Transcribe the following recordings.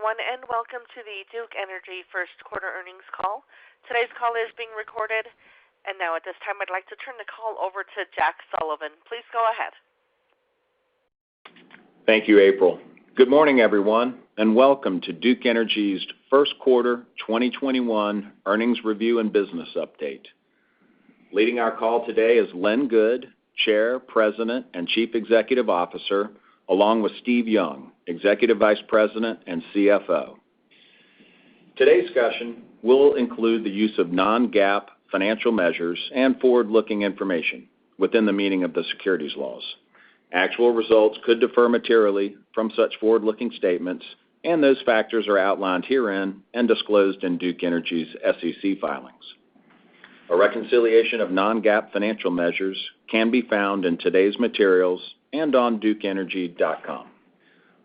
everyone, and welcome to the Duke Energy First Quarter Earnings Call. Today's call is being recorded, and now at this time I'd like to turn the call over to Jack Sullivan. Please go ahead. Thank you, April. Good morning, everyone, and welcome to Duke Energy's First Quarter 2021 Earnings Review and Business Update. Leading our call today is Lynn Good, Chair, President, and Chief Executive Officer, along with Steve Young, Executive Vice President and CFO. Today's discussion will include the use of non-GAAP financial measures and forward-looking information within the meaning of the securities laws. Actual results could differ materially from such forward-looking statements, and those factors are outlined herein and disclosed in Duke Energy's SEC filings. A reconciliation of non-GAAP financial measures can be found in today's materials and on dukeenergy.com.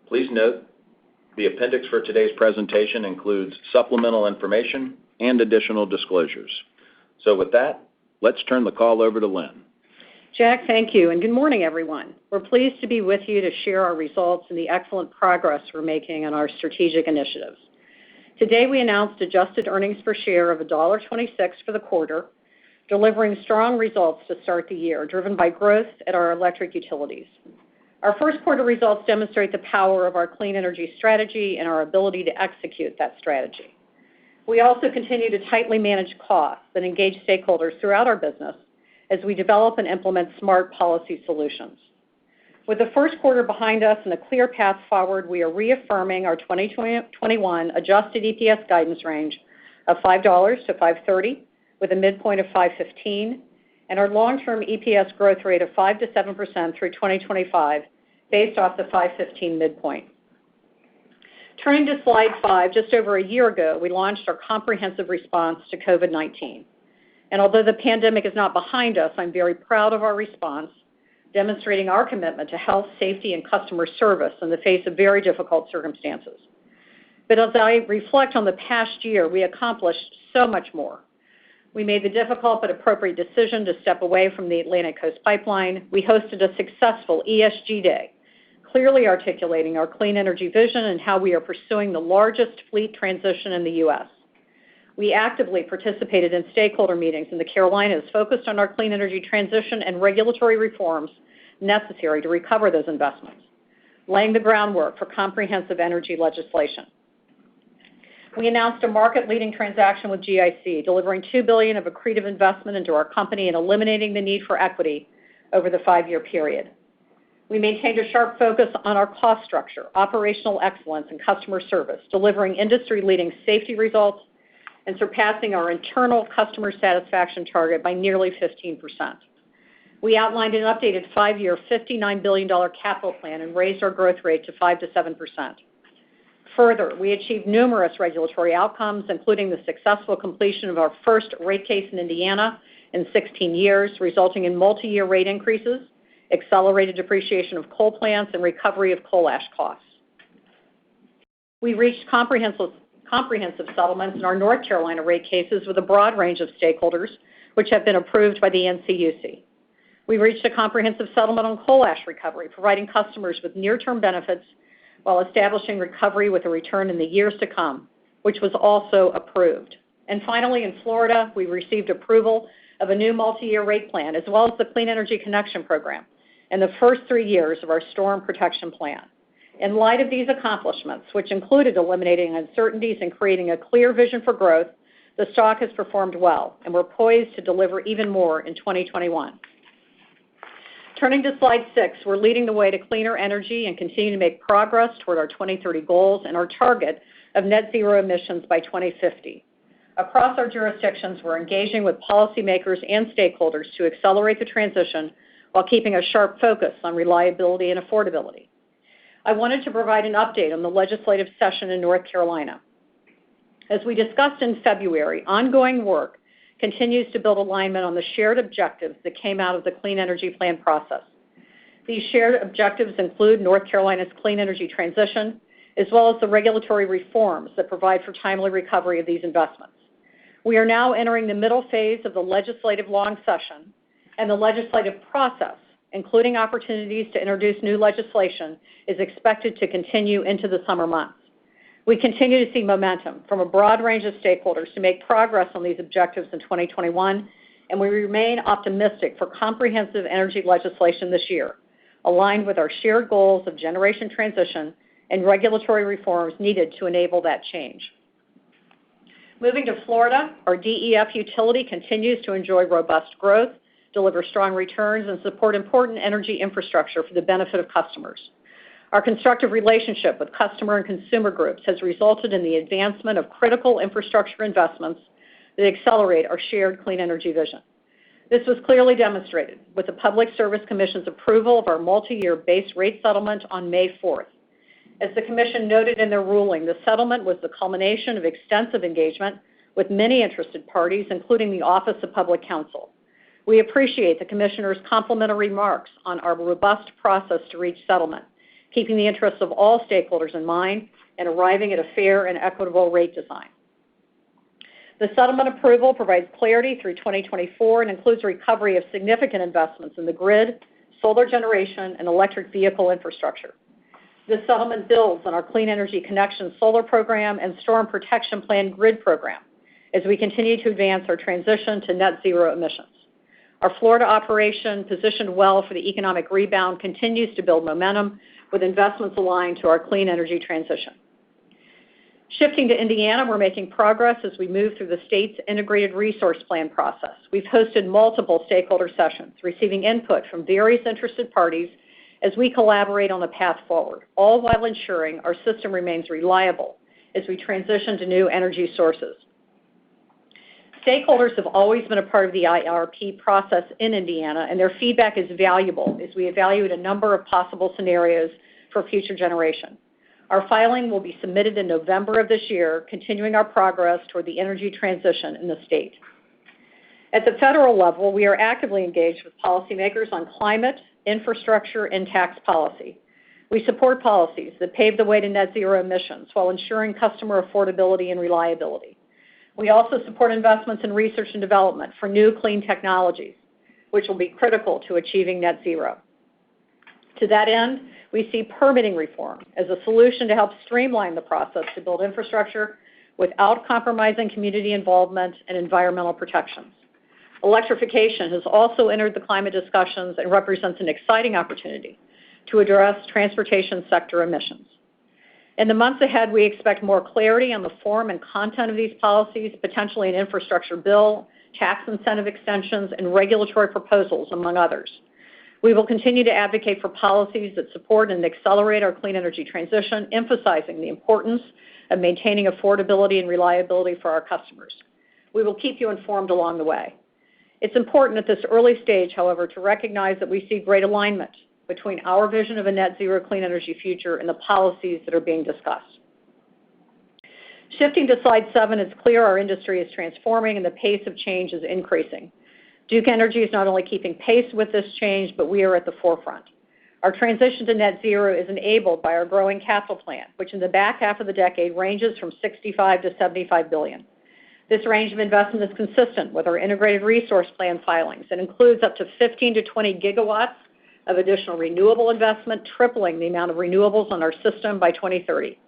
Please note, the appendix for today's presentation includes supplemental information and additional disclosures. So with that, let's turn the call over to Lynn. Jack, thank you, and good morning, everyone. We're pleased to be with you to share our results and the excellent progress we're making on our strategic initiatives. Today, we announced adjusted earnings per share of $1.26 for the quarter, delivering strong results to start the year, driven by growth at our electric utilities. Our first quarter results demonstrate the power of our clean energy strategy and our ability to execute that strategy. We also continue to tightly manage costs and engage stakeholders throughout our business as we develop and implement smart policy solutions. With the first quarter behind us and a clear path forward, we are reaffirming our 2021 adjusted EPS guidance range of $5 to $5.30, with a midpoint of $5.15, and our long-term EPS growth rate of 5 to 7% through 2025, based off the $5.15 midpoint. Turning to slide 5, just over a year ago, we launched our comprehensive response to COVID-19. And although the pandemic is not behind us, I'm very proud of our response, demonstrating our commitment to health, safety, and customer service in the face of very difficult circumstances. But as I reflect on the past year, we accomplished so much more. We made the difficult but appropriate decision to step away from the Atlantic Coast Pipeline. We hosted a successful ESG Day, clearly articulating our clean energy vision and how we are pursuing the largest fleet transition in the U.S. We actively participated in stakeholder meetings in the Carolinas focused on our clean energy transition and regulatory reforms necessary to recover those investments, laying the groundwork for comprehensive energy legislation. We announced a market-leading transaction with GIC, delivering $2 billion of accretive investment into our company and eliminating the need for equity over the 5-year period. We maintained a sharp focus on our cost structure, operational excellence, and customer service, delivering industry-leading safety results and surpassing our internal customer satisfaction target by nearly 15%. We outlined an updated 5-year, $59 billion capital plan and raised our growth rate to 5 to 7%. Further, we achieved numerous regulatory outcomes, including the successful completion of our first rate case in Indiana in 16 years, resulting in multi-year rate increases, accelerated depreciation of coal plants, and recovery of coal ash costs. We reached comprehensive settlements in our North Carolina rate cases with a broad range of stakeholders, which have been approved by the NCUC. We reached a comprehensive settlement on coal ash recovery, providing customers with near-term benefits while establishing recovery with a return in the years to come, which was also approved. And finally, in Florida, we received approval of a new multi-year rate plan, as well as the Clean Energy Connection Program, in the first 3 years of our Storm Protection Plan. In light of these accomplishments, which included eliminating uncertainties and creating a clear vision for growth, the stock has performed well, and we're poised to deliver even more in 2021. Turning to slide 6, we're leading the way to cleaner energy and continue to make progress toward our 2030 goals and our target of net zero emissions by 2050. Across our jurisdictions, we're engaging with policymakers and stakeholders to accelerate the transition while keeping a sharp focus on reliability and affordability. I wanted to provide an update on the legislative session in North Carolina. As we discussed in February, ongoing work continues to build alignment on the shared objectives that came out of the Clean Energy Plan process. These shared objectives include North Carolina's clean energy transition, as well as the regulatory reforms that provide for timely recovery of these investments. We are now entering the middle phase of the legislative long session, and the legislative process, including opportunities to introduce new legislation, is expected to continue into the summer months. We continue to see momentum from a broad range of stakeholders to make progress on these objectives in 2021, and we remain optimistic for comprehensive energy legislation this year, aligned with our shared goals of generation transition and regulatory reforms needed to enable that change. Moving to Florida, our DEF utility continues to enjoy robust growth, deliver strong returns, and support important energy infrastructure for the benefit of customers. Our constructive relationship with customer and consumer groups has resulted in the advancement of critical infrastructure investments that accelerate our shared clean energy vision. This was clearly demonstrated with the Public Service Commission's approval of our multi-year base rate settlement on May 4th. As the Commission noted in their ruling, the settlement was the culmination of extensive engagement with many interested parties, including the Office of Public Counsel. We appreciate the Commissioner's complimentary remarks on our robust process to reach settlement, keeping the interests of all stakeholders in mind and arriving at a fair and equitable rate design. The settlement approval provides clarity through 2024 and includes recovery of significant investments in the grid, solar generation, and electric vehicle infrastructure. This settlement builds on our Clean Energy Connection solar program and Storm Protection Plan grid program as we continue to advance our transition to net zero emissions. Our Florida operation, positioned well for the economic rebound, continues to build momentum with investments aligned to our clean energy transition. Shifting to Indiana, we're making progress as we move through the state's integrated resource plan process. We've hosted multiple stakeholder sessions, receiving input from various interested parties as we collaborate on the path forward, all while ensuring our system remains reliable as we transition to new energy sources. Stakeholders have always been a part of the IRP process in Indiana, and their feedback is valuable as we evaluate a number of possible scenarios for future generation. Our filing will be submitted in November of this year, continuing our progress toward the energy transition in the state. At the federal level, we are actively engaged with policymakers on climate, infrastructure, and tax policy. We support policies that pave the way to net zero emissions while ensuring customer affordability and reliability. We also support investments in research and development for new clean technologies, which will be critical to achieving net zero. To that end, we see permitting reform as a solution to help streamline the process to build infrastructure without compromising community involvement and environmental protections. Electrification has also entered the climate discussions and represents an exciting opportunity to address transportation sector emissions. In the months ahead, we expect more clarity on the form and content of these policies, potentially an infrastructure bill, tax incentive extensions, and regulatory proposals, among others. We will continue to advocate for policies that support and accelerate our clean energy transition, emphasizing the importance of maintaining affordability and reliability for our customers. We will keep you informed along the way. It's important at this early stage, however, to recognize that we see great alignment between our vision of a net zero clean energy future and the policies that are being discussed. Shifting to slide 7, it's clear our industry is transforming and the pace of change is increasing. Duke Energy is not only keeping pace with this change, but we are at the forefront. Our transition to net zero is enabled by our growing capital plan, which in the back half of the decade ranges from $65 to $75 billion. This range of investment is consistent with our integrated resource plan filings and includes up to 15 to 20 gigawatts of additional renewable investment, tripling the amount of renewables on our system by 2030.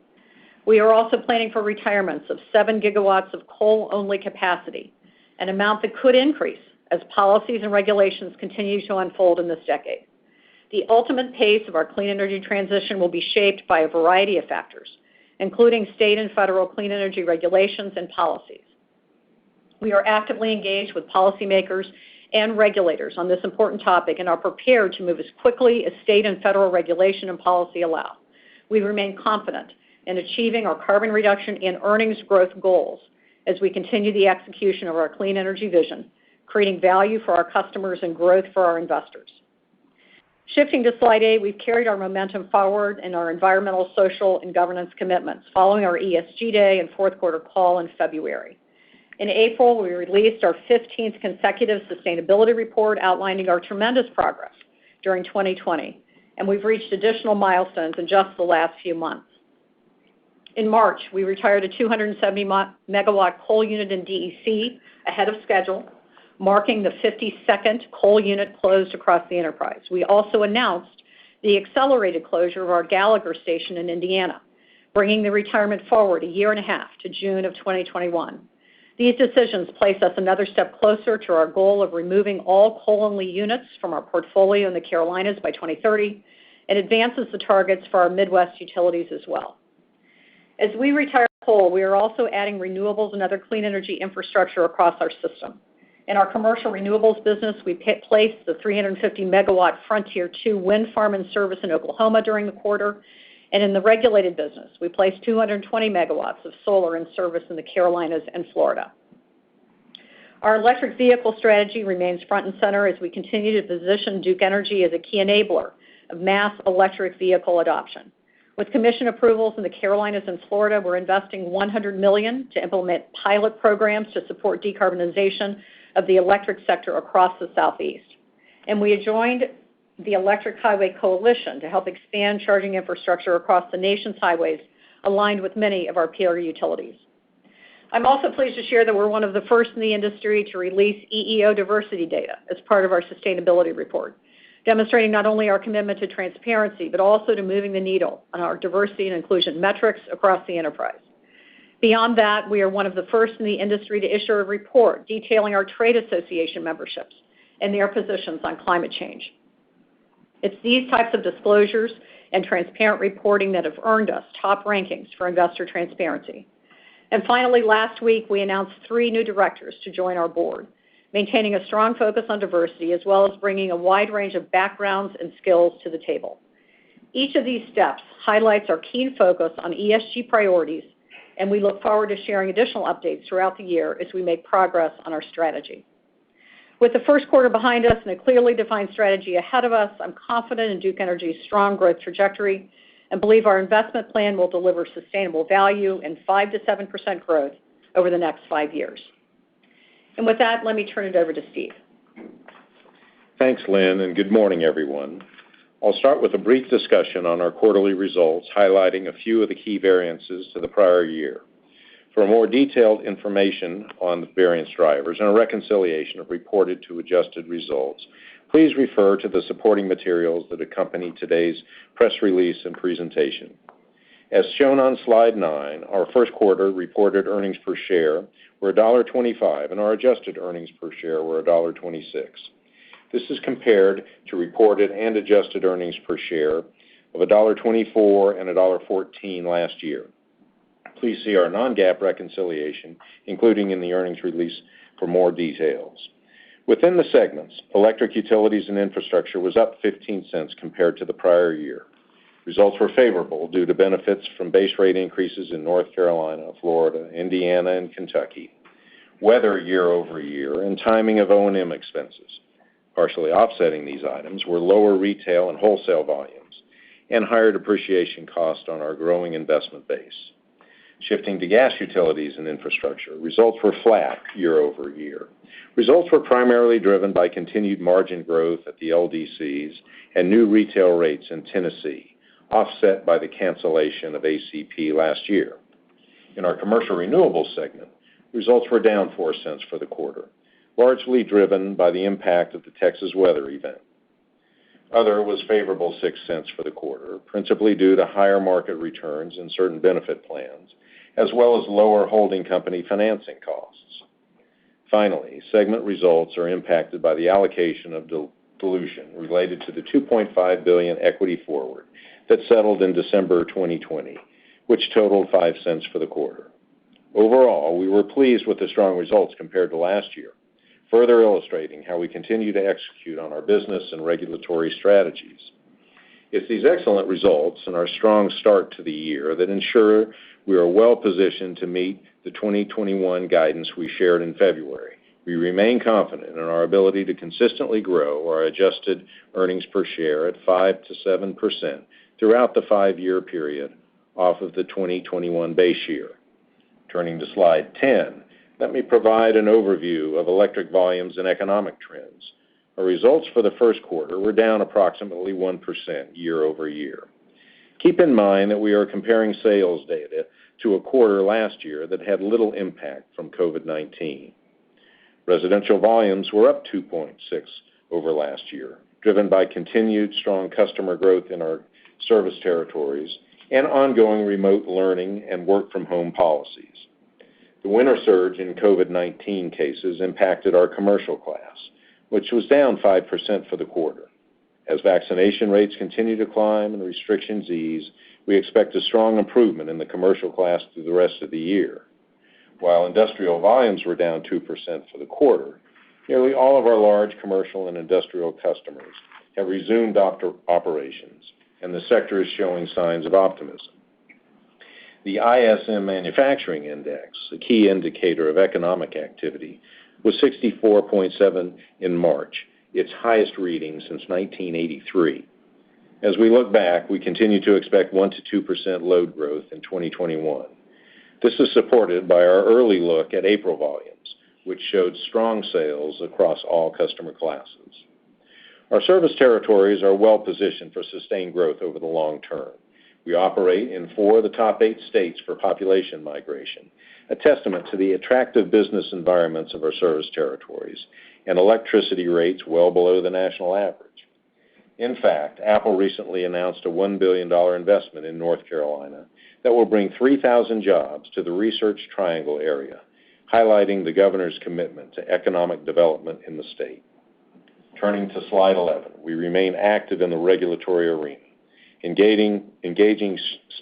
We are also planning for retirements of 7 gigawatts of coal-only capacity, an amount that could increase as policies and regulations continue to unfold in this decade. The ultimate pace of our clean energy transition will be shaped by a variety of factors, including state and federal clean energy regulations and policies. We are actively engaged with policymakers and regulators on this important topic and are prepared to move as quickly as state and federal regulation and policy allow. We remain confident in achieving our carbon reduction and earnings growth goals as we continue the execution of our clean energy vision, creating value for our customers and growth for our investors. Shifting to slide 8, we've carried our momentum forward in our environmental, social, and governance commitments following our ESG Day and fourth quarter call in February. In April, we released our 15th consecutive sustainability report outlining our tremendous progress during 2020, and we've reached additional milestones in just the last few months. In March, we retired a 270-megawatt coal unit in DEC ahead of schedule, marking the 52nd coal unit closed across the enterprise. We also announced the accelerated closure of our Gallagher station in Indiana, bringing the retirement forward a year and a half to June of 2021. These decisions place us another step closer to our goal of removing all coal-only units from our portfolio in the Carolinas by 2030 and advances the targets for our Midwest utilities as well. As we retire coal, we are also adding renewables and other clean energy infrastructure across our system. In our commercial renewables business, we placed the 350-megawatt Frontier 2 wind farm in service in Oklahoma during the quarter. And in the regulated business, we placed 220 megawatts of solar in service in the Carolinas and Florida. Our electric vehicle strategy remains front and center as we continue to position Duke Energy as a key enabler of mass electric vehicle adoption. With commission approvals in the Carolinas and Florida, we're investing $100 million to implement pilot programs to support decarbonization of the electric sector across the Southeast. And we joined the Electric Highway Coalition to help expand charging infrastructure across the nation's highways, aligned with many of our peer utilities. I'm also pleased to share that we're one of the first in the industry to release EEO diversity data as part of our sustainability report, demonstrating not only our commitment to transparency, but also to moving the needle on our diversity and inclusion metrics across the enterprise. Beyond that, we are one of the first in the industry to issue a report detailing our trade association memberships and their positions on climate change. It's these types of disclosures and transparent reporting that have earned us top rankings for investor transparency. And finally, last week, we announced 3 new directors to join our board, maintaining a strong focus on diversity as well as bringing a wide range of backgrounds and skills to the table. Each of these steps highlights our keen focus on ESG priorities, and we look forward to sharing additional updates throughout the year as we make progress on our strategy. With the first quarter behind us and a clearly defined strategy ahead of us, I'm confident in Duke Energy's strong growth trajectory and believe our investment plan will deliver sustainable value and 5 to 7% growth over the next 5 years. And with that, let me turn it over to Steve. Thanks, Lynn, and good morning, everyone. I'll start with a brief discussion on our quarterly results, highlighting a few of the key variances to the prior year. For more detailed information on the variance drivers and a reconciliation of reported to adjusted results, please refer to the supporting materials that accompany today's press release and presentation. As shown on slide 9, our first quarter reported earnings per share were $1.25, and our adjusted earnings per share were $1.26. This is compared to reported and adjusted earnings per share of $1.24 and $1.14 last year. Please see our non-GAAP reconciliation, including in the earnings release, for more details. Within the segments, electric utilities and infrastructure was up 15 cents compared to the prior year. Results were favorable due to benefits from base rate increases in North Carolina, Florida, Indiana, and Kentucky, weather year over year, and timing of O&M expenses. Partially offsetting these items were lower retail and wholesale volumes and higher depreciation cost on our growing investment base. Shifting to gas utilities and infrastructure, results were flat year over year. Results were primarily driven by continued margin growth at the LDCs and new retail rates in Tennessee, offset by the cancellation of ACP last year. In our commercial renewables segment, results were down 4 cents for the quarter, largely driven by the impact of the Texas weather event. Other was favorable 6 cents for the quarter, principally due to higher market returns in certain benefit plans, as well as lower holding company financing costs. Finally, segment results are impacted by the allocation of dilution related to the $2.5 billion equity forward that settled in December 2020, which totaled 5 cents for the quarter. Overall, we were pleased with the strong results compared to last year, further illustrating how we continue to execute on our business and regulatory strategies. It's these excellent results and our strong start to the year that ensure we are well positioned to meet the 2021 guidance we shared in February. We remain confident in our ability to consistently grow our adjusted earnings per share at 5 to 7% throughout the 5-year period off of the 2021 base year. Turning to slide 10, let me provide an overview of electric volumes and economic trends. Our results for the first quarter were down approximately 1% year over year. Keep in mind that we are comparing sales data to a quarter last year that had little impact from COVID-19. Residential volumes were up 2.6 over last year, driven by continued strong customer growth in our service territories and ongoing remote learning and work-from-home policies. The winter surge in COVID-19 cases impacted our commercial class, which was down 5% for the quarter. As vaccination rates continue to climb and restrictions ease, we expect a strong improvement in the commercial class through the rest of the year. While industrial volumes were down 2% for the quarter, nearly all of our large commercial and industrial customers have resumed operations, and the sector is showing signs of optimism. The ISM Manufacturing Index, a key indicator of economic activity, was 64.7 in March, its highest reading since 1983. As we look back, we continue to expect 1 to 2% load growth in 2021. This is supported by our early look at April volumes, which showed strong sales across all customer classes. Our service territories are well positioned for sustained growth over the long term. We operate in 4 of the top 8 states for population migration, a testament to the attractive business environments of our service territories, and electricity rates well below the national average. In fact, Apple recently announced a $1 billion investment in North Carolina that will bring 3,000 jobs to the Research Triangle area, highlighting the governor's commitment to economic development in the state. Turning to slide 11, we remain active in the regulatory arena, engaging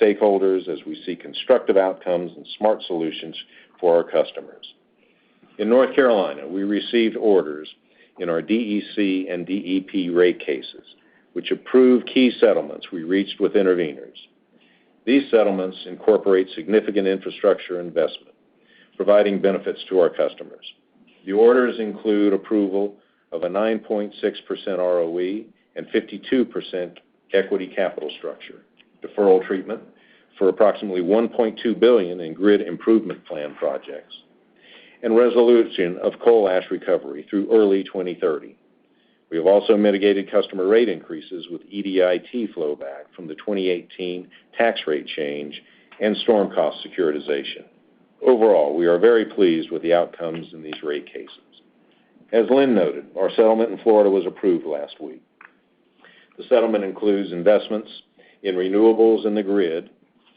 stakeholders as we see constructive outcomes and smart solutions for our customers. In North Carolina, we received orders in our DEC and DEP rate cases, which approve key settlements we reached with interveners. These settlements incorporate significant infrastructure investment, providing benefits to our customers. The orders include approval of a 9.6% ROE and 52% equity capital structure, deferral treatment for approximately $1.2 billion in grid improvement plan projects, and resolution of coal ash recovery through early 2030. We have also mitigated customer rate increases with EDIT flowback from the 2018 tax rate change and storm cost securitization. Overall, we are very pleased with the outcomes in these rate cases. As Lynn noted, our settlement in Florida was approved last week. The settlement includes investments in renewables in the grid,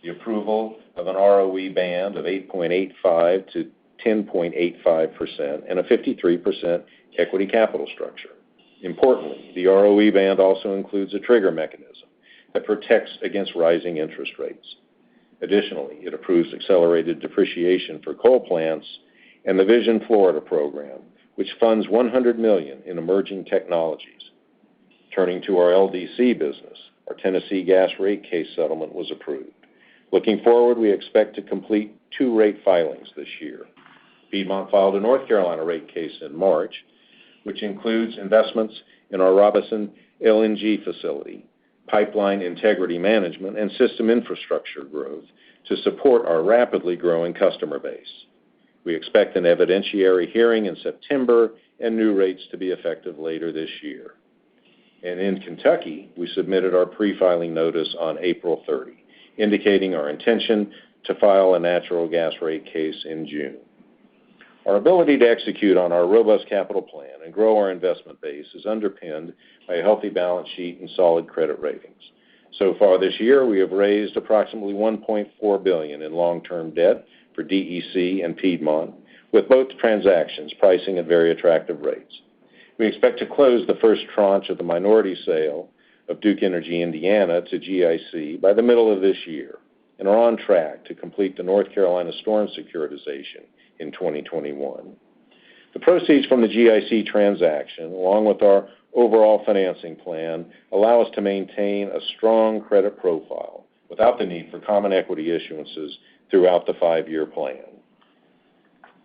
the approval of an ROE band of 8.85 to 10.85%, and a 53% equity capital structure. Importantly, the ROE band also includes a trigger mechanism that protects against rising interest rates. Additionally, it approves accelerated depreciation for coal plants and the Vision Florida program, which funds $100 million in emerging technologies. Turning to our LDC business, our Tennessee gas rate case settlement was approved. Looking forward, we expect to complete 2 rate filings this year. Piedmont filed a North Carolina rate case in March, which includes investments in our Robinson LNG facility, pipeline integrity management, and system infrastructure growth to support our rapidly growing customer base. We expect an evidentiary hearing in September and new rates to be effective later this year. And in Kentucky, we submitted our pre-filing notice on April 30, indicating our intention to file a natural gas rate case in June. Our ability to execute on our robust capital plan and grow our investment base is underpinned by a healthy balance sheet and solid credit ratings. So far this year, we have raised approximately $1.4 billion in long-term debt for DEC and Piedmont, with both transactions pricing at very attractive rates. We expect to close the first tranche of the minority sale of Duke Energy Indiana to GIC by the middle of this year and are on track to complete the North Carolina storm securitization in 2021. The proceeds from the GIC transaction, along with our overall financing plan, allow us to maintain a strong credit profile without the need for common equity issuances throughout the 5-year plan.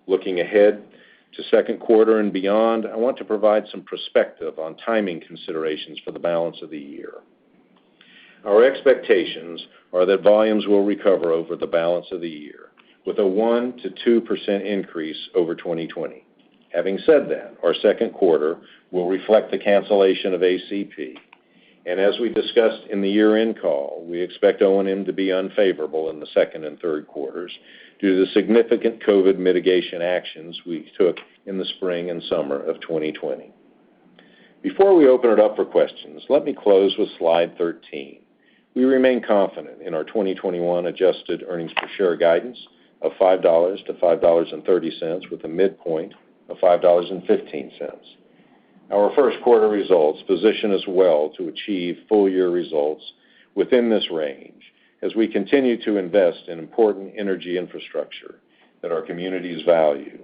Looking ahead to second quarter and beyond, I want to provide some perspective on timing considerations for the balance of the year. Our expectations are that volumes will recover over the balance of the year, with a 1 to 2% increase over 2020. Having said that, our second quarter will reflect the cancellation of ACP, and as we discussed in the year-end call, we expect O&M to be unfavorable in the second and third quarters due to the significant COVID mitigation actions we took in the spring and summer of 2020. Before we open it up for questions, let me close with slide 13, We remain confident in our 2021 adjusted earnings per share guidance of $5 to $5.30 with a midpoint of $5.15. Our first quarter results position us well to achieve full-year results within this range as we continue to invest in important energy infrastructure that our communities value.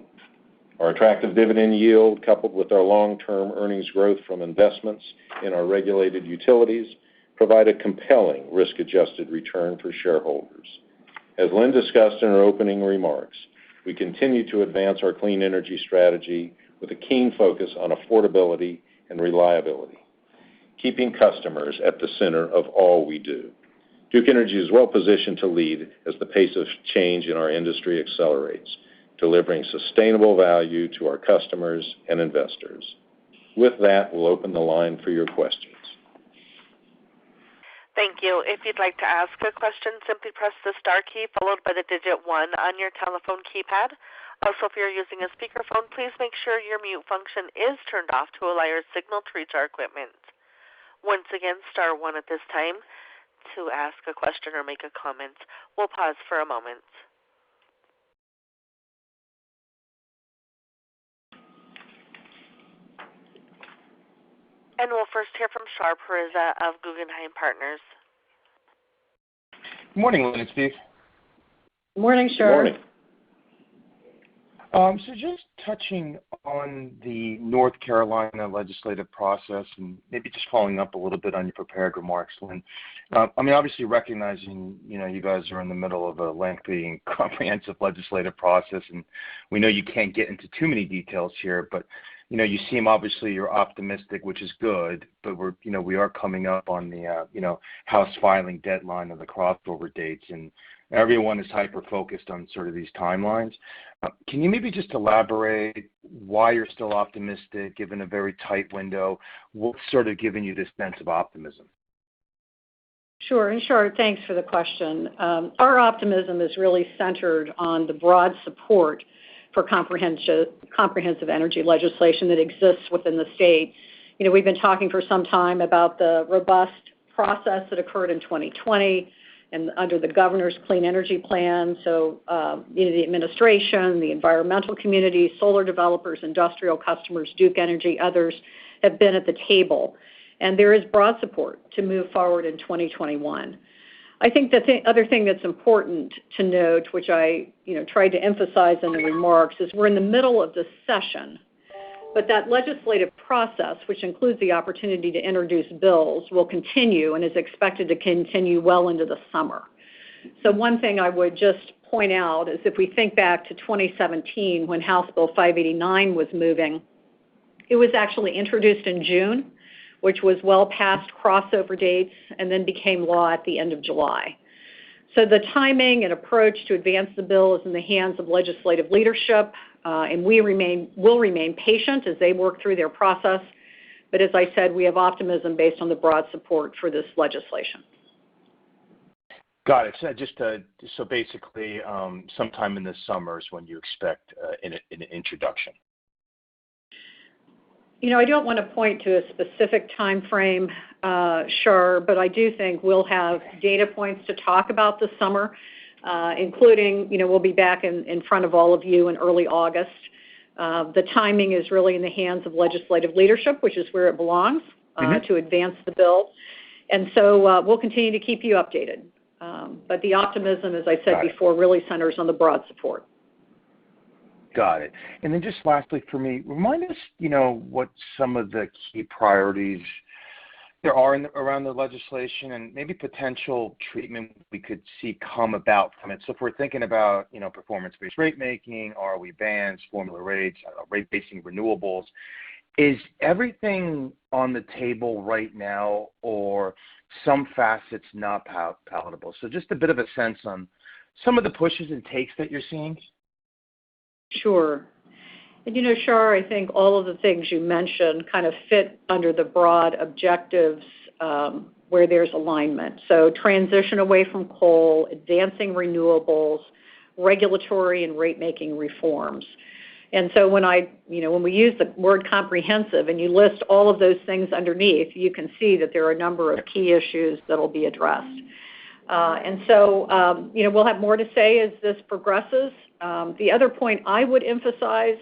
Our attractive dividend yield, coupled with our long-term earnings growth from investments in our regulated utilities, provide a compelling risk-adjusted return for shareholders. As Lynn discussed in her opening remarks, we continue to advance our clean energy strategy with a keen focus on affordability and reliability, keeping customers at the center of all we do. Duke Energy is well positioned to lead as the pace of change in our industry accelerates, delivering sustainable value to our customers and investors. With that, we'll open the line for your questions. Thank you. If you'd like to ask a question, simply press the star key followed by the digit 1 on your telephone keypad. Also, if you're using a speakerphone, please make sure your mute function is turned off to allow your signal to reach our equipment. Once again, star 1 at this time to ask a question or make a comment. We'll pause for a moment. And we'll first hear from Shar Pourreza of Guggenheim Partners. Good morning, Lynn and Steve. Good morning, Shar. Good morning. So just touching on the North Carolina legislative process and maybe just following up a little bit on your prepared remarks, Lynn. Obviously recognizing, you guys are in the middle of a lengthy and comprehensive legislative process, and we know you can't get into too many details here, but, you seem obviously you're optimistic, which is good, but we are coming up on the, House filing deadline of the crossover dates, and everyone is hyper-focused on sort of these timelines. Can you maybe just elaborate why you're still optimistic given a very tight window? What's sort of giving you this sense of optimism? Sure, and Shar, thanks for the question. Our optimism is really centered on the broad support for comprehensive energy legislation that exists within the state. We've been talking for some time about the robust process that occurred in 2020 and under the governor's clean energy plan. So, the administration, the environmental community, solar developers, industrial customers, Duke Energy, others have been at the table. And there is broad support to move forward in 2021. I think the other thing that's important to note, which I tried to emphasize in the remarks, is we're in the middle of this session, but that legislative process, which includes the opportunity to introduce bills, will continue and is expected to continue well into the summer. So one thing I would just point out is if we think back to 2017 when House Bill 589 was moving, it was actually introduced in June, which was well past crossover dates, and then became law at the end of July. So the timing and approach to advance the bill is in the hands of legislative leadership, and will remain patient as they work through their process. But as I said, we have optimism based on the broad support for this legislation. Got it. So basically, sometime in the summer is when you expect an introduction. I don't want to point to a specific time frame, Shar, but I do think we'll have data points to talk about this summer, including, we'll be back in front of all of you in early August. The timing is really in the hands of legislative leadership, which is where it belongs, to advance the bill. And so we'll continue to keep you updated. But the optimism, as I said before, really centers on the broad support. Got it. And then just lastly for me, remind us, what some of the key priorities there are around the legislation and maybe potential treatment we could see come about from it. So if we're thinking about, performance-based rate making, ROE bands, formula rates, rate-basing renewables, is everything on the table right now or some facets not palatable? So just a bit of a sense on some of the pushes and takes that you're seeing. Sure. And Shar, I think all of the things you mentioned kind of fit under the broad objectives where there's alignment. So transition away from coal, advancing renewables, regulatory and rate-making reforms. And so when we use the word comprehensive and you list all of those things underneath, you can see that there are a number of key issues that will be addressed. We'll have more to say as this progresses. The other point I would emphasize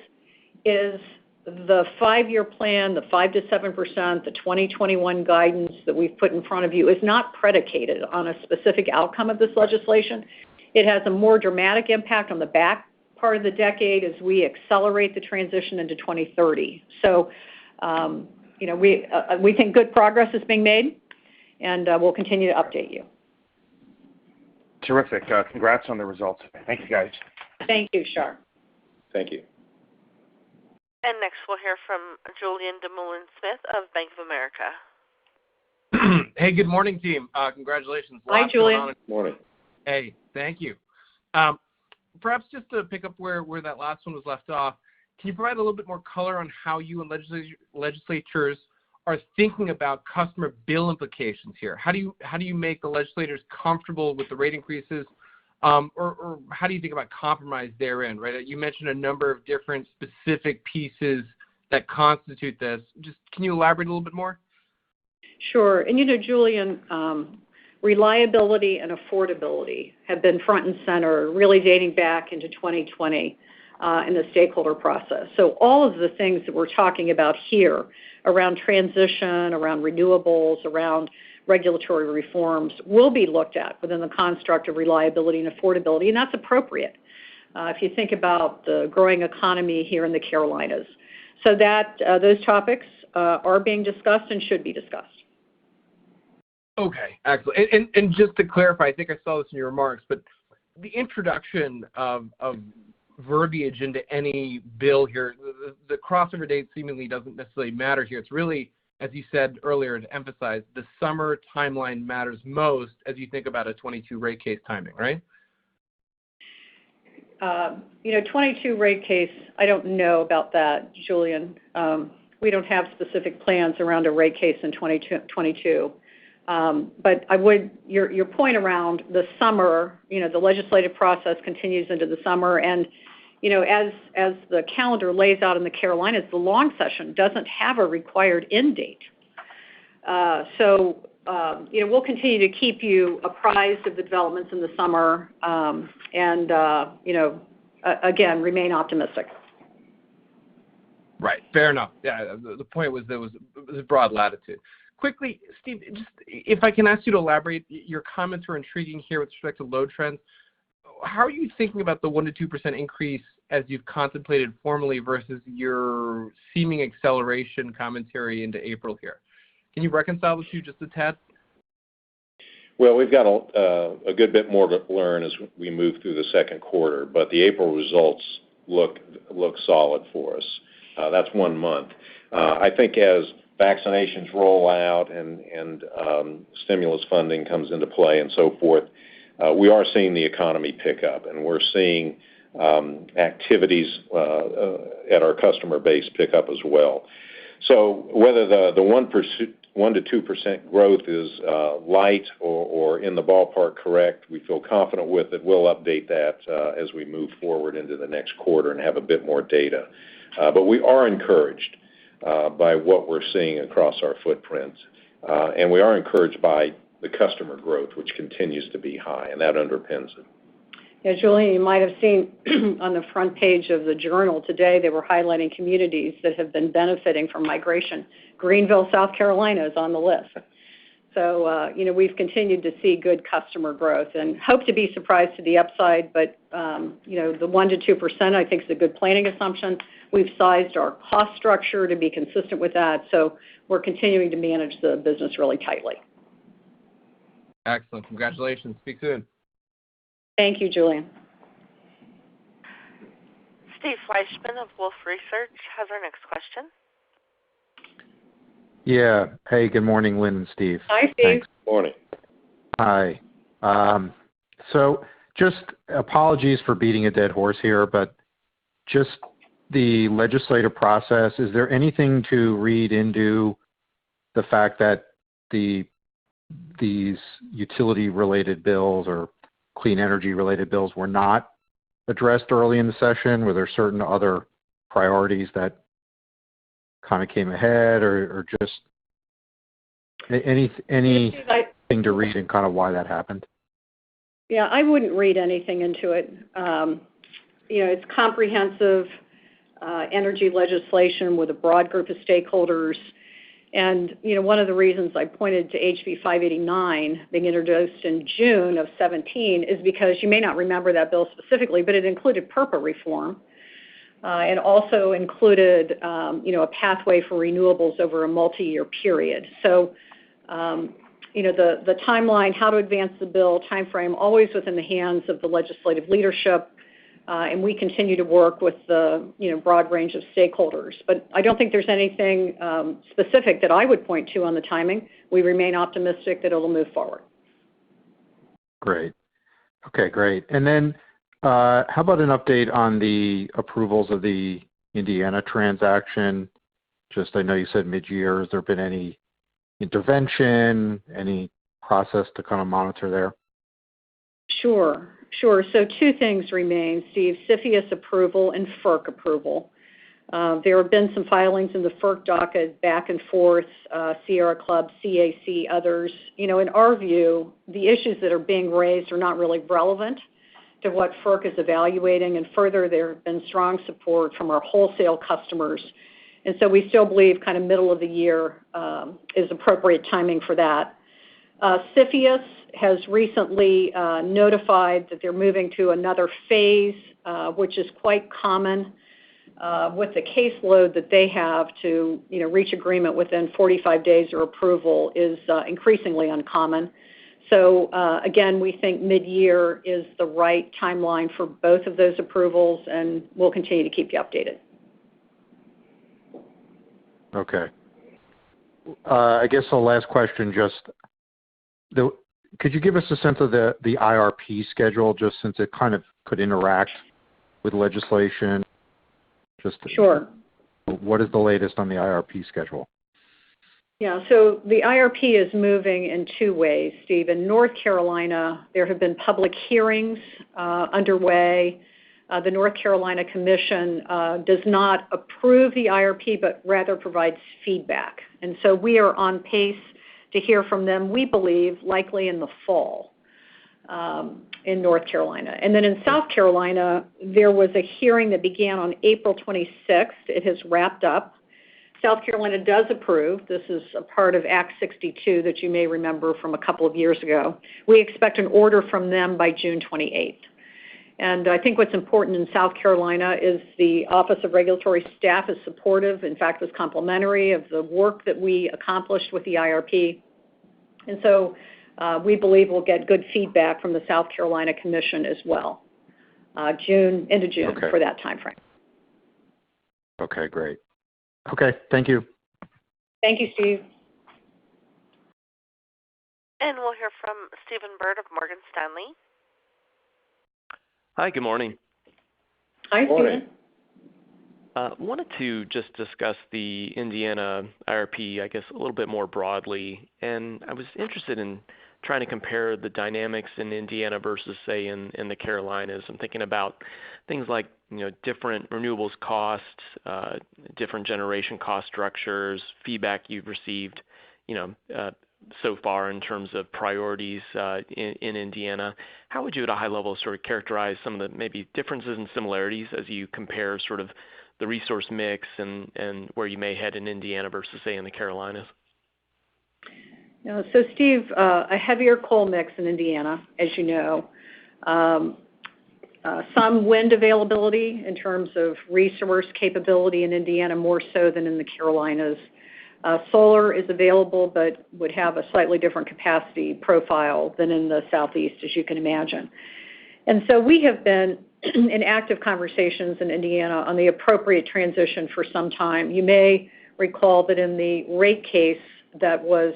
is the 5-year plan, the 5 to 7%, the 2021 guidance that we've put in front of you is not predicated on a specific outcome of this legislation. It has a more dramatic impact on the back part of the decade as we accelerate the transition into 2030. So, we think good progress is being made, and we'll continue to update you. Terrific. Congrats on the results. Thank you, guys. Thank you, Shar. Thank you. And next we'll hear from Julian Dumoulin-Smith of Bank of America. Hey, good morning, team. Congratulations. Hi, Julian. Good morning. Hey, thank you. Perhaps just to pick up where that last one was left off, can you provide a little bit more color on how you and legislatures are thinking about customer bill implications here? How do you make the legislators comfortable with the rate increases, or how do you think about compromise therein? Right? You mentioned a number of different specific pieces that constitute this. Just can you elaborate a little bit more? Sure. And Julian, reliability and affordability have been front and center, really dating back into 2020 in the stakeholder process. So all of the things that we're talking about here around transition, around renewables, around regulatory reforms will be looked at within the construct of reliability and affordability, and that's appropriate if you think about the growing economy here in the Carolinas. So that those topics are being discussed and should be discussed. Okay, excellent. And just to clarify, I think I saw this in your remarks, but the introduction of verbiage into any bill here, the crossover date seemingly doesn't necessarily matter here. It's really, as you said earlier, to emphasize the summer timeline matters most as you think about a 22 rate case timing, right? 22 rate case, I don't know about that, Julian. We don't have specific plans around a rate case in 2022. But I would, your point around the summer, the legislative process continues into the summer, and as the calendar lays out in the Carolinas, the long session doesn't have a required end date. We'll continue to keep you apprised of the developments in the summer, again, remain optimistic. Right, fair enough. Yeah, the point was there was a broad latitude. Quickly, Steve, just if I can ask you to elaborate, your comments were intriguing here with respect to load trends. How are you thinking about the 1 to 2% increase as you've contemplated formally versus your seeming acceleration commentary into April here? Can you reconcile the two just a tad? Well, we've got a good bit more to learn as we move through the second quarter, but the April results look solid for us. That's 1 month. I think as vaccinations roll out and stimulus funding comes into play and so forth, we are seeing the economy pick up, and we're seeing activities at our customer base pick up as well. So whether the 1 to 2% growth is light or in the ballpark correct, we feel confident with it. We'll update that as we move forward into the next quarter and have a bit more data. But we are encouraged by what we're seeing across our footprint. And we are encouraged by the customer growth, which continues to be high, and that underpins it. Yeah, Julian, you might have seen on the front page of the Journal today, they were highlighting communities that have been benefiting from migration. Greenville, South Carolina is on the list. So, we've continued to see good customer growth and hope to be surprised to the upside, but, the 1 to 2% I think is a good planning assumption. We've sized our cost structure to be consistent with that, so we're continuing to manage the business really tightly. Excellent. Congratulations. Speak soon. Thank you, Julian. Steve Fleischman of Wolfe Research has our next question. Yeah. Hey, good morning, Lynn and Steve. Hi, Steve. Thanks. Morning. Hi. So just apologies for beating a dead horse here, but just the legislative process, is there anything to read into the fact that these utility-related bills or clean energy-related bills were not addressed early in the session? Were there certain other priorities that kind of came ahead, or just anything to read and kind of why that happened? Yeah, I wouldn't read anything into it. It's comprehensive energy legislation with a broad group of stakeholders. And, one of the reasons I pointed to HB 589 being introduced in June of 17 is because you may not remember that bill specifically, but it included PURPA reform and also included, a pathway for renewables over a multi-year period. So, the timeline, how to advance the bill, timeframe, always within the hands of the legislative leadership. And we continue to work with the broad range of stakeholders. But I don't think there's anything specific that I would point to on the timing. We remain optimistic that it'll move forward. Great. Okay, great. And then how about an update on the approvals of the Indiana transaction? Just, I know you said mid-year. Has there been any intervention, any process to kind of monitor there? Sure. So two things remain, Steve: CFIUS approval and FERC approval. There have been some filings in the FERC docket back and forth, Sierra Club, CAC, others. In our view, the issues that are being raised are not really relevant to what FERC is evaluating, and further, there have been strong support from our wholesale customers. And so we still believe kind of middle of the year is appropriate timing for that. CFIUS has recently notified that they're moving to another phase, which is quite common with the caseload that they have to reach agreement within 45 days or approval is increasingly uncommon. So again, we think mid-year is the right timeline for both of those approvals, and we'll continue to keep you updated. Okay. I guess the last question, could you give us a sense of the IRP schedule, just since it kind of could interact with legislation? Sure. What is the latest on the IRP schedule? Yeah, so the IRP is moving in two ways, Steve. In North Carolina, there have been public hearings underway. The North Carolina Commission does not approve the IRP, but rather provides feedback. And so we are on pace to hear from them, we believe, likely in the fall in North Carolina. And then in South Carolina, there was a hearing that began on April 26th. It has wrapped up. South Carolina does approve. This is a part of Act 62 that you may remember from a couple of years ago. We expect an order from them by June 28th. And I think what's important in South Carolina is the Office of Regulatory Staff is supportive, in fact, was complimentary of the work that we accomplished with the IRP. And so we believe we'll get good feedback from the South Carolina Commission as well, into June okay. for that time frame. Okay, great. Okay, thank you. Thank you, Steve. And we'll hear from Stephen Byrd of Morgan Stanley. Hi, good morning. Hi, Stephen. Wanted to just discuss the Indiana IRP, I guess, a little bit more broadly. And I was interested in trying to compare the dynamics in Indiana versus, say, in the Carolinas. I'm thinking about things like, different renewables costs, different generation cost structures, feedback you've received, so far in terms of priorities in Indiana. How would you at a high level sort of characterize some of the maybe differences and similarities as you compare sort of the resource mix and where you may head in Indiana versus, say, in the Carolinas? So, Steve, a heavier coal mix in Indiana, as you know. Some wind availability in terms of resource capability in Indiana, more so than in the Carolinas. Solar is available, but would have a slightly different capacity profile than in the Southeast, as you can imagine. And so we have been in active conversations in Indiana on the appropriate transition for some time. You may recall that in the rate case that was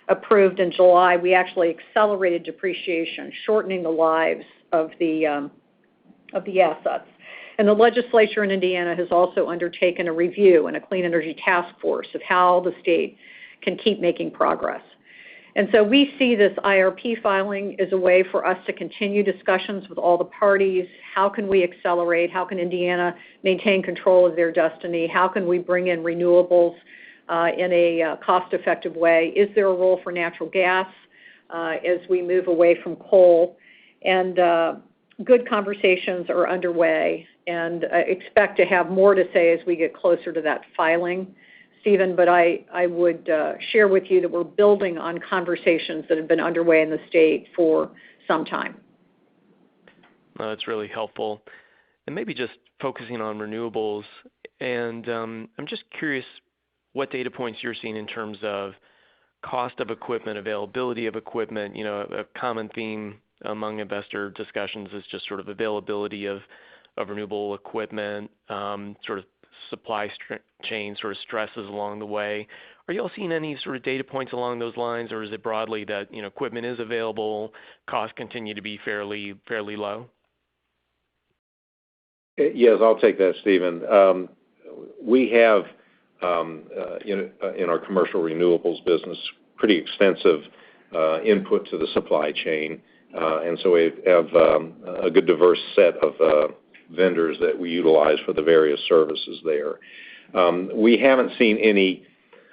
approved in July, we actually accelerated depreciation, shortening the lives of the assets. And the legislature in Indiana has also undertaken a review and a clean energy task force of how the state can keep making progress. And so we see this IRP filing as a way for us to continue discussions with all the parties. How can we accelerate? How can Indiana maintain control of their destiny? How can we bring in renewables in a cost-effective way? Is there a role for natural gas as we move away from coal? And good conversations are underway, and I expect to have more to say as we get closer to that filing, Stephen, but I would share with you that we're building on conversations that have been underway in the state for some time. That's really helpful. And maybe just focusing on renewables, and I'm just curious what data points you're seeing in terms of cost of equipment, availability of equipment. You know, a common theme among investor discussions is just sort of availability of renewable equipment, sort of supply chain sort of stresses along the way. Are you all seeing any sort of data points along those lines, or is it broadly that, you know, equipment is available, costs continue to be fairly low? Yes, I'll take that, Stephen. We have, in our commercial renewables business, pretty extensive input to the supply chain, and so we have a good diverse set of vendors that we utilize for the various services there. We haven't seen any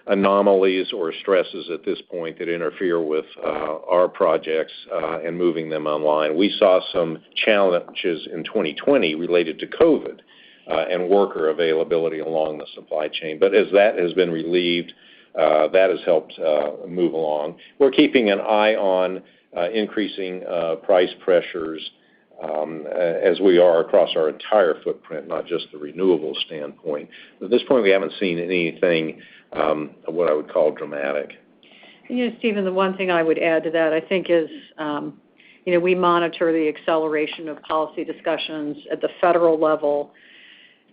anomalies or stresses at this point that interfere with our projects and moving them online. We saw some challenges in 2020 related to COVID and worker availability along the supply chain. But as that has been relieved, that has helped move along. We're keeping an eye on increasing price pressures as we are across our entire footprint, not just the renewable standpoint. At this point, we haven't seen anything what I would call dramatic. You know, Stephen, the one thing I would add to that, I think, is, we monitor the acceleration of policy discussions at the federal level,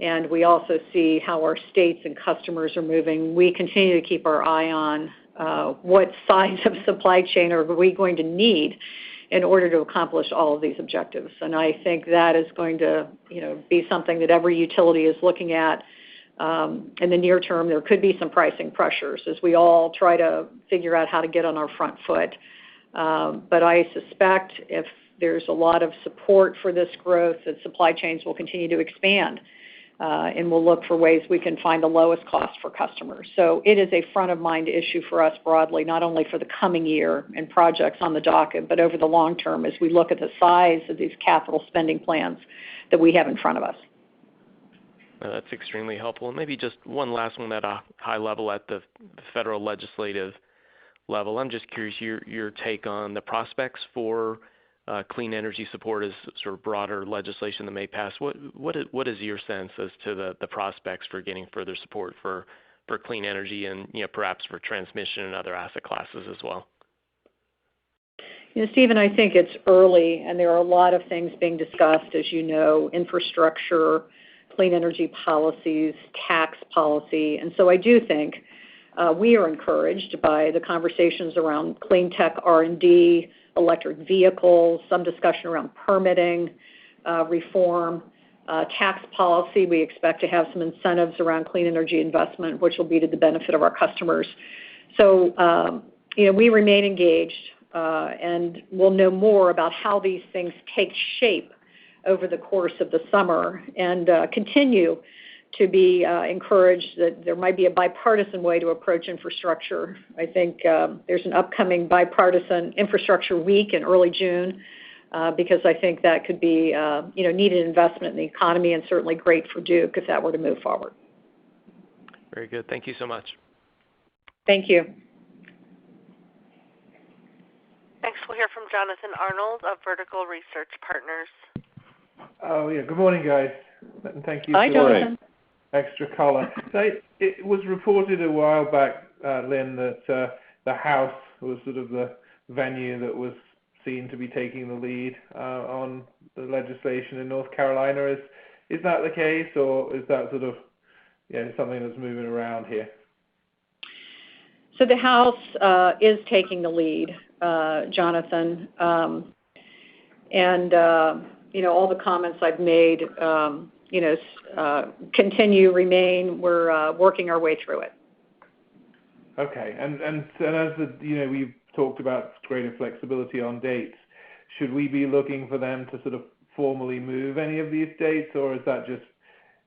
and we also see how our states and customers are moving. We continue to keep our eye on what size of supply chain are we going to need in order to accomplish all of these objectives. And I think that is going to, be something that every utility is looking at. In the near term, there could be some pricing pressures as we all try to figure out how to get on our front foot. But I suspect if there's a lot of support for this growth, that supply chains will continue to expand, and we'll look for ways we can find the lowest cost for customers. So it is a front-of-mind issue for us broadly, not only for the coming year and projects on the docket, but over the long term as we look at the size of these capital spending plans that we have in front of us. That's extremely helpful. And maybe just one last one at a high level at the federal legislative level. I'm just curious your take on the prospects for clean energy support as sort of broader legislation that may pass. What is your sense as to the prospects for getting further support for clean energy and perhaps for transmission and other asset classes as well? Stephen, I think it's early, and there are a lot of things being discussed, as you know, infrastructure, clean energy policies, tax policy. And so I do think we are encouraged by the conversations around clean tech R&D, electric vehicles, some discussion around permitting reform, tax policy. We expect to have some incentives around clean energy investment, which will be to the benefit of our customers. So, we remain engaged, and we'll know more about how these things take shape over the course of the summer, and continue to be encouraged that there might be a bipartisan way to approach infrastructure. I think there's an upcoming bipartisan infrastructure week in early June, because I think that could be needed investment in the economy, and certainly great for Duke if that were to move forward. Very good. Thank you so much. Thank you. Next, we'll hear from Jonathan Arnold of Vertical Research Partners. Oh, yeah. Good morning, guys. And thank you Hi, for Jonathan. extra color. So it was reported a while back, Lynn, that the House was sort of the venue that was seen to be taking the lead on the legislation in North Carolina. Is that the case, or is that sort of something that's moving around here? So the House is taking the lead, Jonathan, and all the comments I've made, remain. We're working our way through it. Okay, and as we've talked about greater flexibility on dates. Should we be looking for them to sort of formally move any of these dates, or is that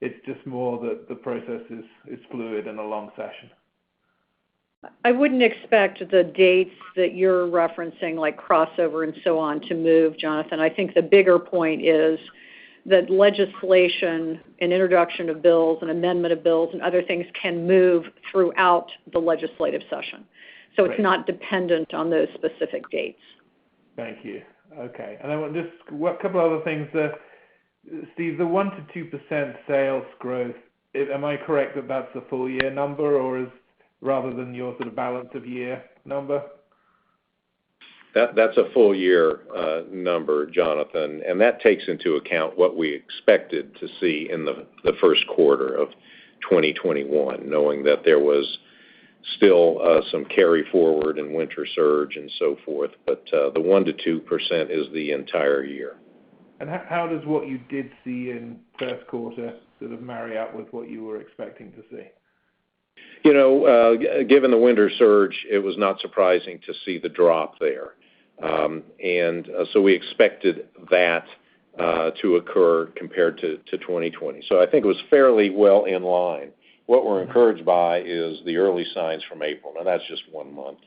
it's just more that the process is fluid and a long session? I wouldn't expect the dates that you're referencing, like crossover and so on, to move, Jonathan. I think the bigger point is that legislation and introduction of bills and amendment of bills and other things can move throughout the legislative session. So it's not dependent on those specific dates. Thank you. Okay. And then just a couple other things. Steve, the 1 to 2% sales growth, am I correct that that's a full year number, or is rather than your sort of balance of year number? That's a full year number, Jonathan, and that takes into account what we expected to see in the first quarter of 2021, knowing that there was still some carry forward and winter surge and so forth, but the 1 to 2% is the entire year. And how does what you did see in first quarter sort of marry up with what you were expecting to see? You know, given the winter surge, it was not surprising to see the drop there. So we expected that to occur compared to 2020. So I think it was fairly well in line. What we're encouraged by is the early signs from April. Now that's just 1 month,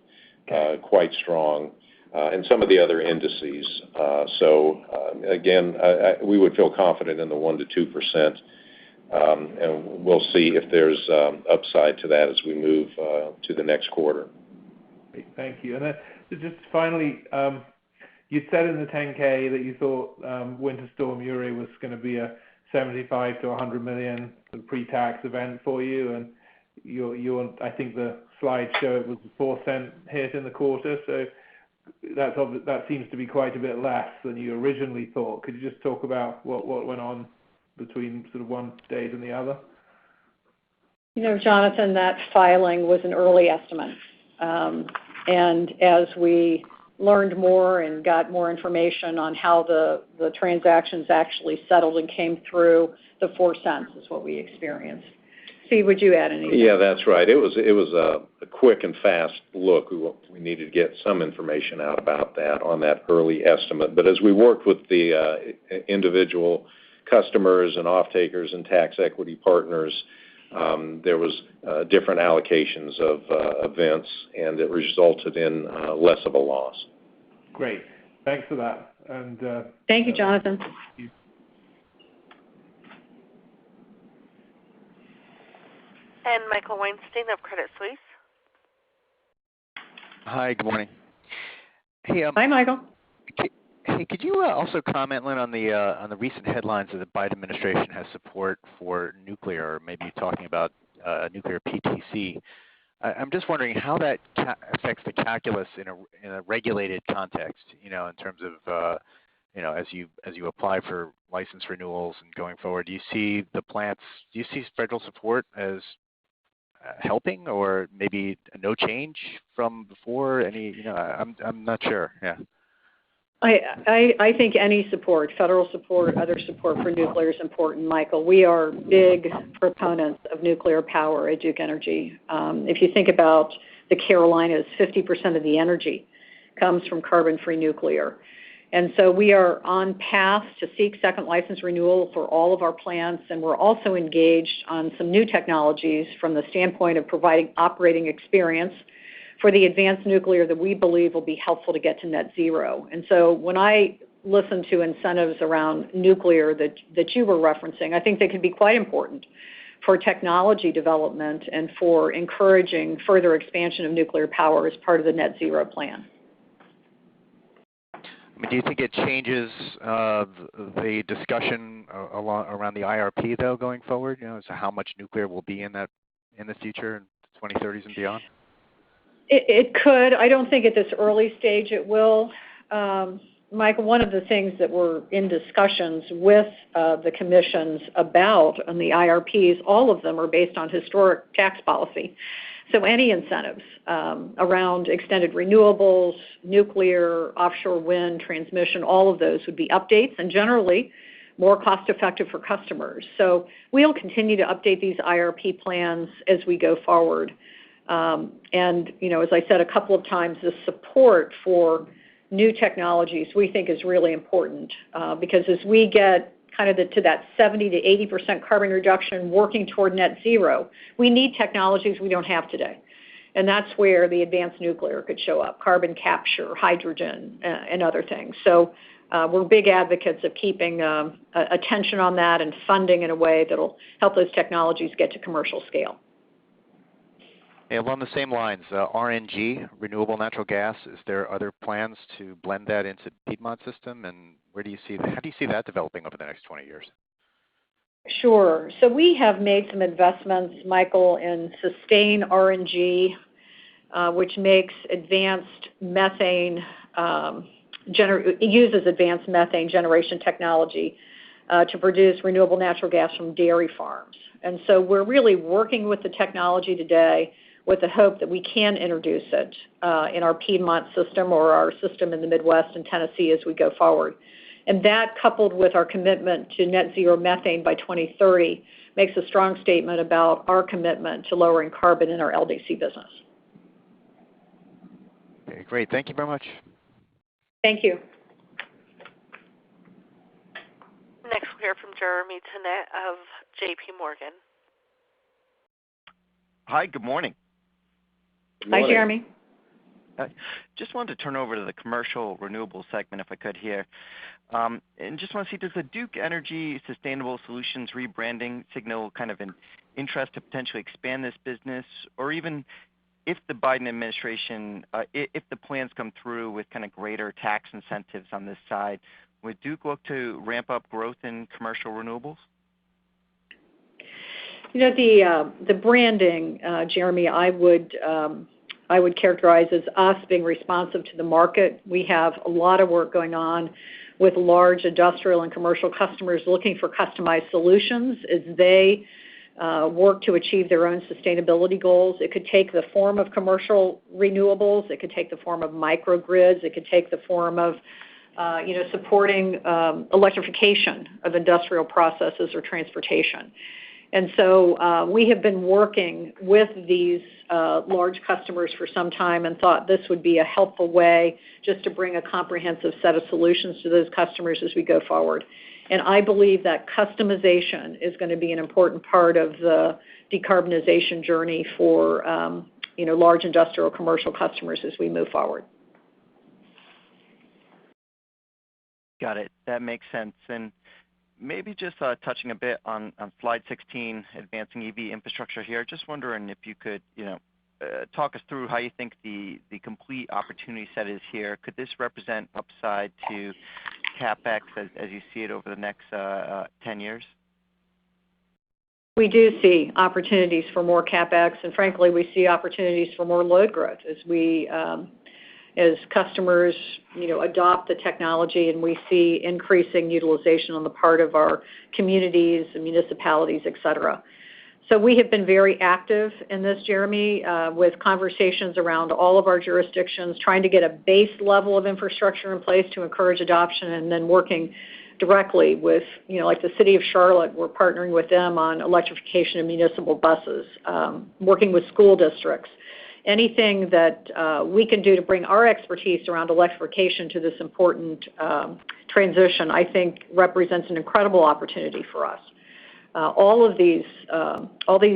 quite strong, and some of the other indices. Again, we would feel confident in the 1 to 2%. And we'll see if there's upside to that as we move to the next quarter. Great, thank you. And then just finally, you said in the 10K that you thought Winter Storm Uri was going to be a 75 to 100 million pre-tax event for you, and I think the slides show it was a 4-cent hit in the quarter, so that seems to be quite a bit less than you originally thought. Could you just talk about what went on between sort of one date and the other? You know, Jonathan, that filing was an early estimate. And as we learned more and got more information on how the transactions actually settled and came through, the 4 cents is what we experienced. Steve, would you add anything? Yeah, that's right. It was a quick and fast look. We needed to get some information out about that on that early estimate. But as we worked with the individual customers and off-takers and tax equity partners, there was different allocations of events, and it resulted in less of a loss. Great. Thanks for that. And thank you, Jonathan. Thank you. And Michael Weinstein of Credit Suisse. Hi, good morning. Hey, hi, Michael. Hey, could you also comment, Lynn, on the recent headlines that the Biden administration has support for nuclear, or maybe talking about nuclear PTC? I'm just wondering how that affects the calculus in a regulated context. You know, in terms of as you apply for license renewals and going forward, do you see federal support as helping, or maybe no change from before? I'm not sure. Yeah. I think any support, federal support, other support for nuclear is important, Michael. We are big proponents of nuclear power at Duke Energy. If you think about the Carolinas, 50% of the energy comes from carbon-free nuclear. And so we are on path to seek second license renewal for all of our plants, and we're also engaged on some new technologies from the standpoint of providing operating experience for the advanced nuclear that we believe will be helpful to get to net zero. And so when I listen to incentives around nuclear that you were referencing, I think they can be quite important for technology development and for encouraging further expansion of nuclear power as part of the net zero plan. Do you think it changes the discussion around the IRP, though, going forward? As to how much nuclear will be in the future, in the 2030s and beyond? It could. I don't think at this early stage it will. Michael, one of the things that we're in discussions with the commissions about on the IRPs, all of them are based on historic tax policy. So any incentives around extended renewables, nuclear, offshore wind, transmission, all of those would be updates and generally more cost-effective for customers. So we'll continue to update these IRP plans as we go forward. And, as I said a couple of times, the support for new technologies we think is really important because as we get kind of to that 70 to 80% carbon reduction working toward net zero, we need technologies we don't have today. And that's where the advanced nuclear could show up, carbon capture, hydrogen, and other things. So we're big advocates of keeping attention on that and funding in a way that will help those technologies get to commercial scale. Hey, along the same lines, RNG, renewable natural gas, is there other plans to blend that into Piedmont system? And how do you see that developing over the next 20 years? Sure. So we have made some investments, Michael, in Sustain RNG, which makes advanced methane, uses advanced methane generation technology to produce renewable natural gas from dairy farms. And so we're really working with the technology today with the hope that we can introduce it in our Piedmont system or our system in the Midwest and Tennessee as we go forward. And that, coupled with our commitment to net zero methane by 2030, makes a strong statement about our commitment to lowering carbon in our LDC business. Okay, great. Thank you very much. Thank you. Next, we'll hear from Jeremy Tonet of J.P. Morgan. Hi, good morning. Good morning. Hi, Jeremy. Just wanted to turn over to the commercial renewable segment if I could here. And just want to see, does the Duke Energy Sustainable Solutions rebranding signal kind of an interest to potentially expand this business? Or even if the Biden administration, if the plans come through with kind of greater tax incentives on this side, would Duke look to ramp up growth in commercial renewables? The branding, Jeremy, I would characterize as us being responsive to the market. We have a lot of work going on with large industrial and commercial customers looking for customized solutions as they work to achieve their own sustainability goals. It could take the form of commercial renewables. It could take the form of microgrids. It could take the form of supporting electrification of industrial processes or transportation. And so we have been working with these large customers for some time and thought this would be a helpful way just to bring a comprehensive set of solutions to those customers as we go forward. And I believe that customization is going to be an important part of the decarbonization journey for large industrial commercial customers as we move forward. Got it. That makes sense. And maybe just touching a bit on slide 16, advancing EV infrastructure here. Just wondering if you could, talk us through how you think the complete opportunity set is here. Could this represent upside to CapEx as you see it over the next 10 years? We do see opportunities for more CapEx, and frankly, we see opportunities for more load growth as customers, adopt the technology, and we see increasing utilization on the part of our communities and municipalities, et cetera. So we have been very active in this, Jeremy, with conversations around all of our jurisdictions, trying to get a base level of infrastructure in place to encourage adoption, and then working directly with, like the city of Charlotte, we're partnering with them on electrification of municipal buses, working with school districts. Anything that we can do to bring our expertise around electrification to this important transition, I think represents an incredible opportunity for us. All these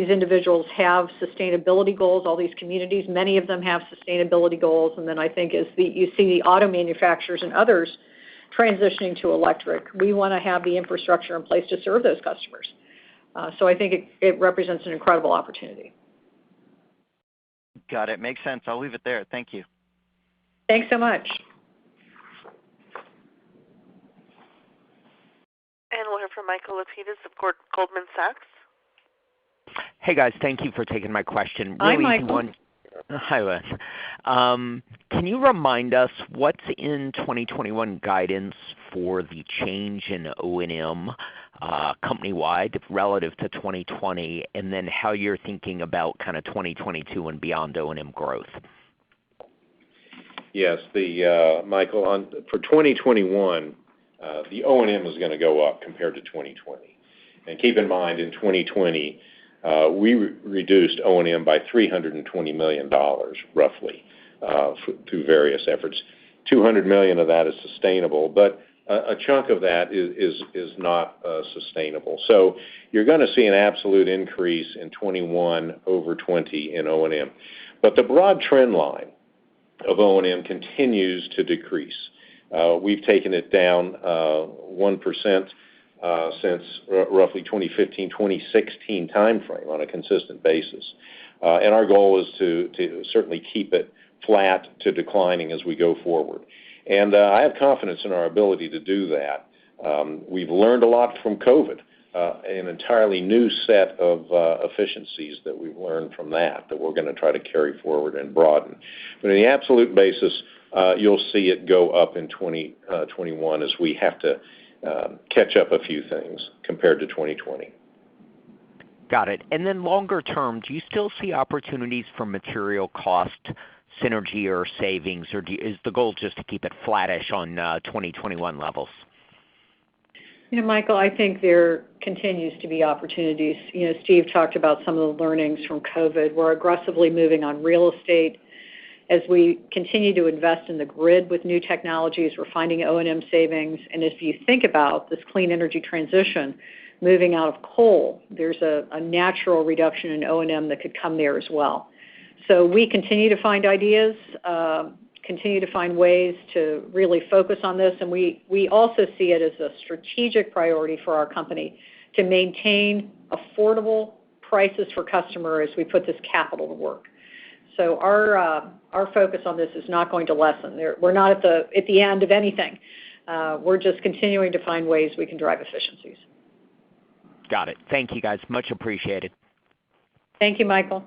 individuals have sustainability goals, all these communities, many of them have sustainability goals, and then I think as you see the auto manufacturers and others transitioning to electric, we want to have the infrastructure in place to serve those customers. So I think it represents an incredible opportunity. Got it. Makes sense. I'll leave it there. Thank you. Thanks so much. And we'll hear from Michael Lapides of Goldman Sachs. Hey, guys. Thank you for taking my question. Hi, Michael. Hi, Liz. Can you remind us what's in 2021 guidance for the change in O&M company-wide relative to 2020, and then how you're thinking about kind of 2022 and beyond O&M growth? Yes, Michael, for 2021, the O&M is going to go up compared to 2020. And keep in mind, in 2020, we reduced O&M by $320 million, roughly, through various efforts. $200 million of that is sustainable, but a chunk of that is not sustainable. So you're going to see an absolute increase in 21 over 20 in O&M. But the broad trend line of O&M continues to decrease. We've taken it down 1% since roughly 2015, 2016 timeframe on a consistent basis. And our goal is to certainly keep it flat to declining as we go forward. And I have confidence in our ability to do that. We've learned a lot from COVID, an entirely new set of efficiencies that we've learned from that we're going to try to carry forward and broaden. But on the absolute basis, you'll see it go up in 2021 as we have to catch up a few things compared to 2020. Got it. And then longer term, do you still see opportunities for material cost synergy or savings, or is the goal just to keep it flattish on 2021 levels? Michael, I think there continues to be opportunities. Steve talked about some of the learnings from COVID. We're aggressively moving on real estate. As we continue to invest in the grid with new technologies, we're finding O&M savings. And if you think about this clean energy transition, moving out of coal, there's a natural reduction in O&M that could come there as well. So we continue to find ideas, continue to find ways to really focus on this, and we also see it as a strategic priority for our company to maintain affordable prices for customers as we put this capital to work. So our focus on this is not going to lessen. We're not at the end of anything. We're just continuing to find ways we can drive efficiencies. Got it. Thank you, guys. Much appreciated. Thank you, Michael.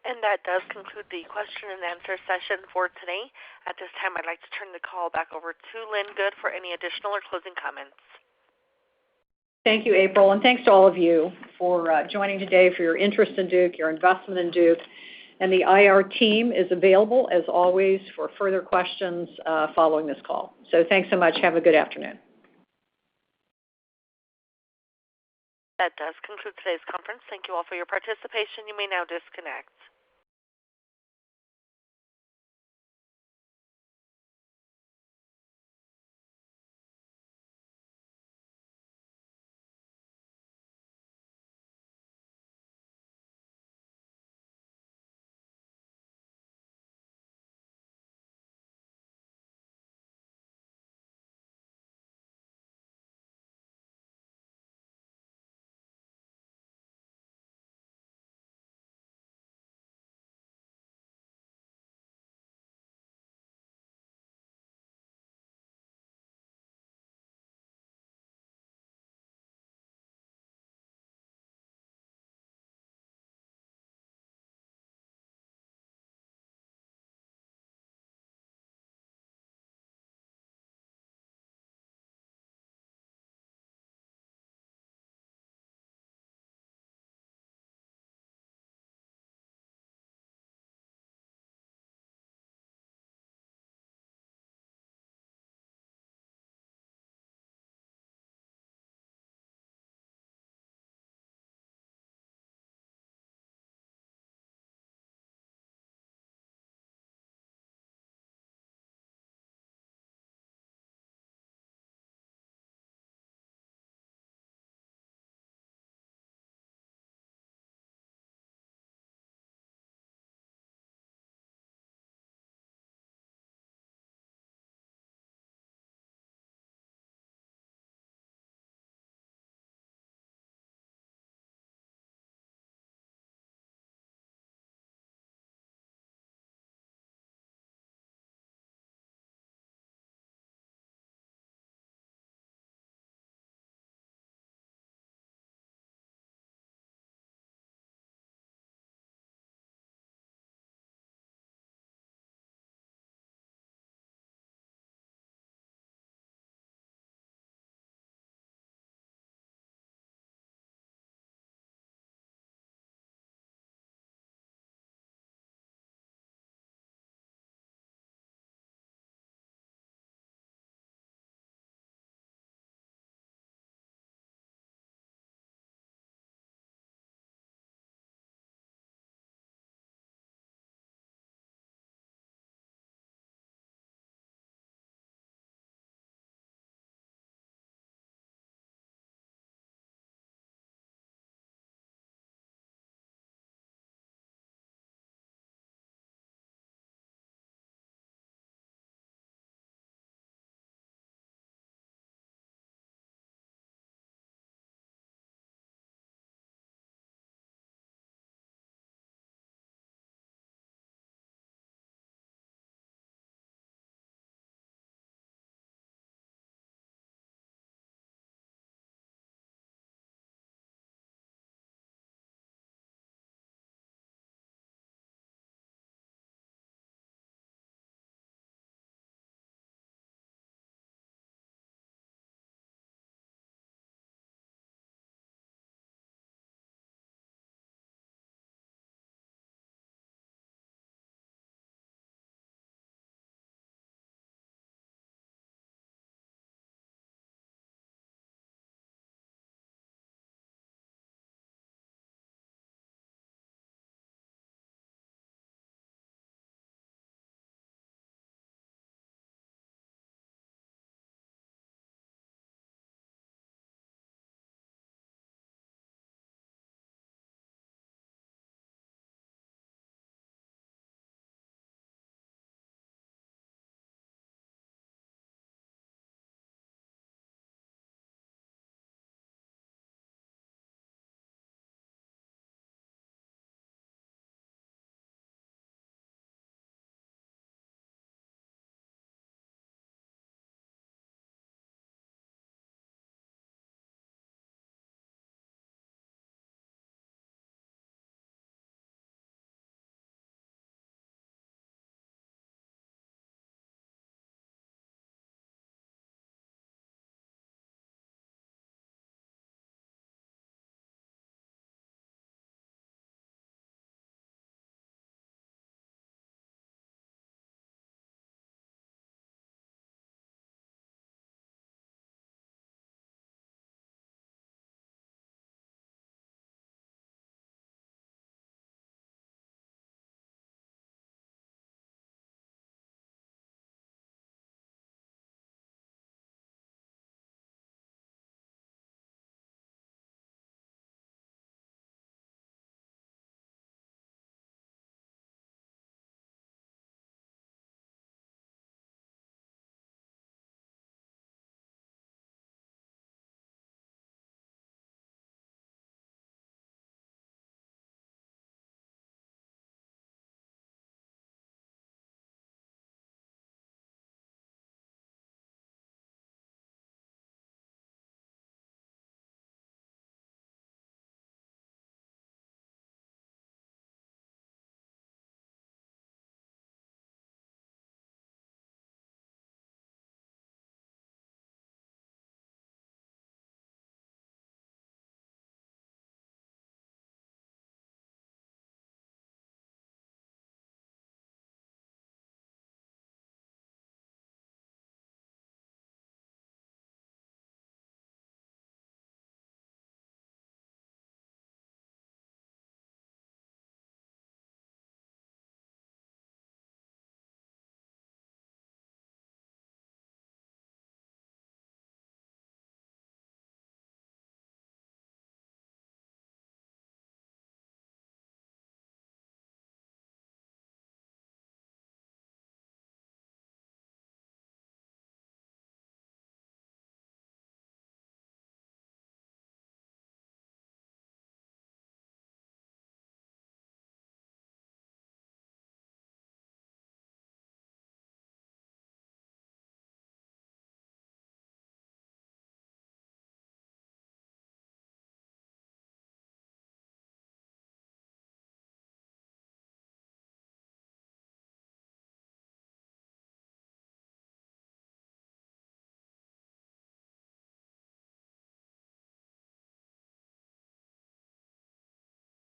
And that does conclude the question and answer session for today. At this time, I'd like to turn the call back over to Lynn Good for any additional or closing comments. Thank you, April, and thanks to all of you for joining today, for your interest in Duke, your investment in Duke. And the IR team is available, as always, for further questions following this call. So thanks so much. Have a good afternoon. That does conclude today's conference. Thank you all for your participation. You may now disconnect.